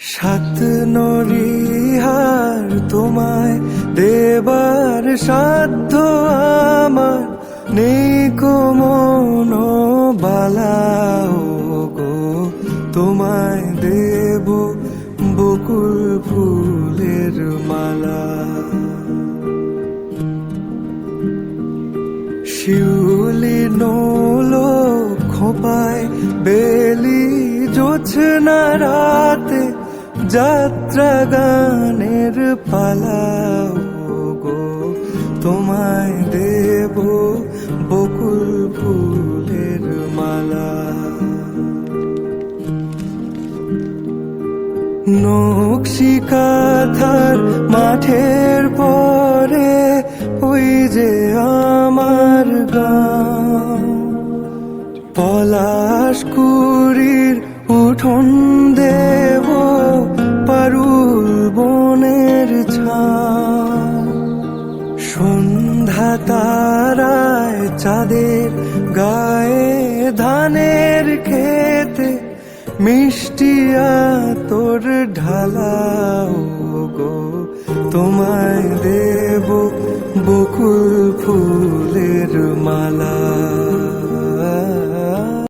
সাত নরিহার তোমায় দেবার সাধ্য আমার নেই কো মনোবালা গো, তোমায় দেব বকুল ফুলের মালা। শিউলি নোলো খোপায় বেলি জোছনা রাতে যাত্রা গানের পালা গো, তোমায় দেব বকুল ফুলের মালা। নকশি কাঁথার মাঠের পরে ওই যে আমার গাঁ, পলাশকুড়ির উঠোন দেব পারুল বনের ছাঁ। সন্ধ্যা তারায় চাঁদের গায়ে ধানের খেতে মিষ্টি তোর ঢালাও গো, তোমায় দেব বকুল ফুলের মালা।